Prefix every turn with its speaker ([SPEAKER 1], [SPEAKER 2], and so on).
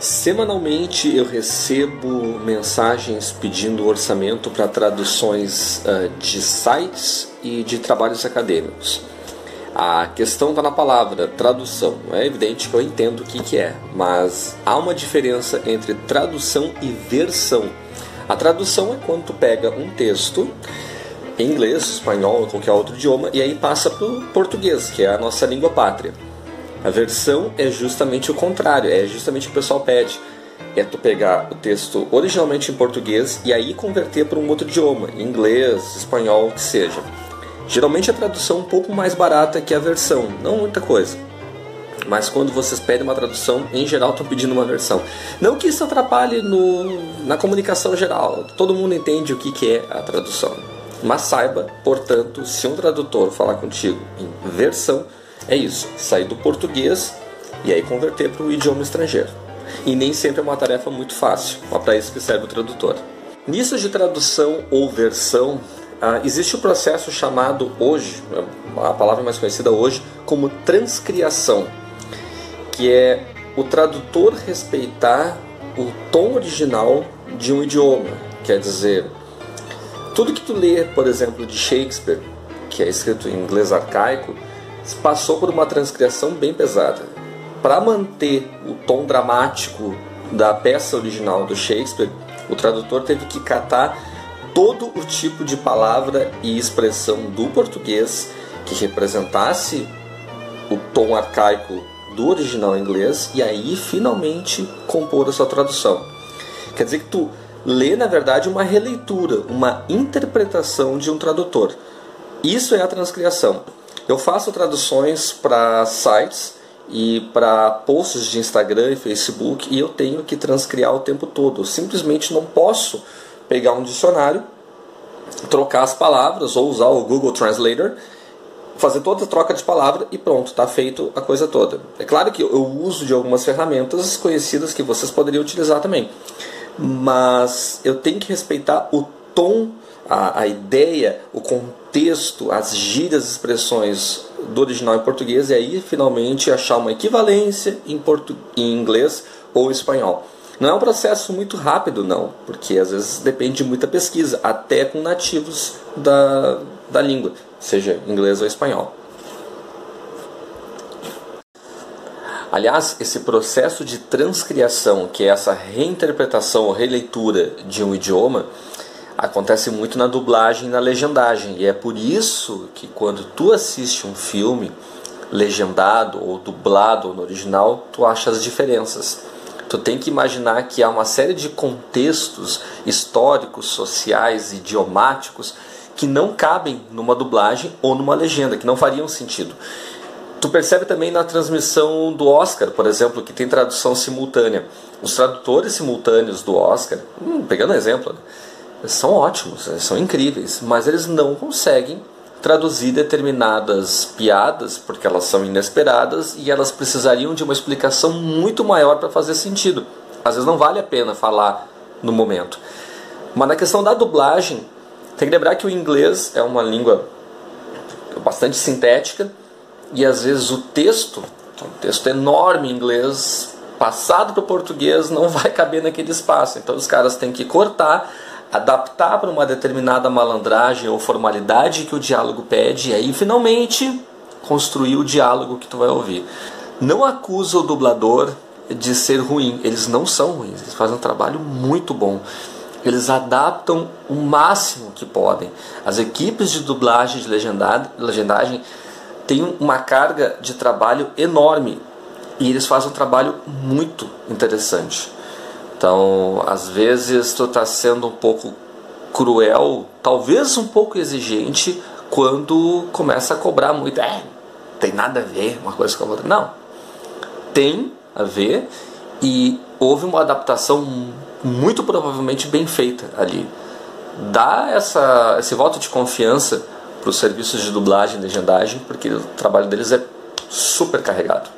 [SPEAKER 1] Semanalmente eu recebo mensagens pedindo orçamento para traduções de sites e de trabalhos acadêmicos. A questão está na palavra tradução. É evidente que eu entendo o que é, mas há uma diferença entre tradução e versão. A tradução é quando tu pega um texto em inglês, espanhol ou qualquer outro idioma e aí passa para o português, que é a nossa língua pátria. A versão é justamente o contrário, é justamente o que o pessoal pede. É tu pegar o texto originalmente em português e aí converter para um outro idioma, inglês, espanhol, o que seja. Geralmente a tradução é um pouco mais barata que a versão, não muita coisa. Mas quando vocês pedem uma tradução, em geral estão pedindo uma versão. Não que isso atrapalhe na comunicação geral, todo mundo entende o que é a tradução. Mas saiba, portanto, se um tradutor falar contigo em versão, é isso, sair do português e aí converter para o idioma estrangeiro. E nem sempre é uma tarefa muito fácil, mas para isso que serve o tradutor. Nisso de tradução ou versão, existe o processo chamado hoje, a palavra mais conhecida hoje, como transcriação, que é o tradutor respeitar o tom original de um idioma. Quer dizer, tudo que tu lê, por exemplo, de Shakespeare, que é escrito em inglês arcaico, passou por uma transcriação bem pesada. Para manter o tom dramático da peça original do Shakespeare, o tradutor teve que catar todo o tipo de palavra e expressão do português que representasse o tom arcaico do original inglês e aí finalmente compor a sua tradução. Quer dizer que tu lê, na verdade, uma releitura, uma interpretação de um tradutor. Isso é a transcriação. Eu faço traduções para sites e para posts de Instagram e Facebook e eu tenho que transcriar o tempo todo. Eu simplesmente não posso pegar um dicionário, trocar as palavras ou usar o Google Translator, fazer toda a troca de palavra e pronto, está feito a coisa toda. É claro que eu uso de algumas ferramentas conhecidas que vocês poderiam utilizar também, mas eu tenho que respeitar o tom, a ideia, o contexto, as gírias, as expressões do original em português e aí finalmente achar uma equivalência em inglês ou espanhol. Não é um processo muito rápido não, porque às vezes depende de muita pesquisa, até com nativos da língua, seja inglês ou espanhol. Aliás, esse processo de transcriação, que é essa reinterpretação ou releitura de um idioma, acontece muito na dublagem e na legendagem. E é por isso que quando tu assiste um filme legendado ou dublado no original, tu acha as diferenças. Tu tem que imaginar que há uma série de contextos históricos, sociais, idiomáticos que não cabem numa dublagem ou numa legenda, que não fariam sentido. Tu percebe também na transmissão do Oscar, por exemplo, que tem tradução simultânea. Os tradutores simultâneos do Oscar, pegando exemplo, são ótimos, são incríveis, mas eles não conseguem traduzir determinadas piadas porque elas são inesperadas e elas precisariam de uma explicação muito maior para fazer sentido. Às vezes não vale a pena falar no momento. Mas na questão da dublagem, tem que lembrar que o inglês é uma língua bastante sintética e às vezes o texto, um texto enorme em inglês, passado para o português, não vai caber naquele espaço. Então os caras têm que cortar, adaptar para uma determinada malandragem ou formalidade que o diálogo pede e aí finalmente construir o diálogo que tu vai ouvir. Não acusa o dublador de ser ruim, eles não são ruins, eles fazem um trabalho muito bom. Eles adaptam o máximo que podem. As equipes de dublagem, de legendagem têm uma carga de trabalho enorme e eles fazem um trabalho muito interessante. Então, às vezes tu está sendo um pouco cruel, talvez um pouco exigente, quando começa a cobrar muito. Tem nada a ver uma coisa com a outra. Não, tem a ver e houve uma adaptação muito provavelmente bem feita ali. Dá esse voto de confiança para os serviços de dublagem e legendagem, porque o trabalho deles é super carregado.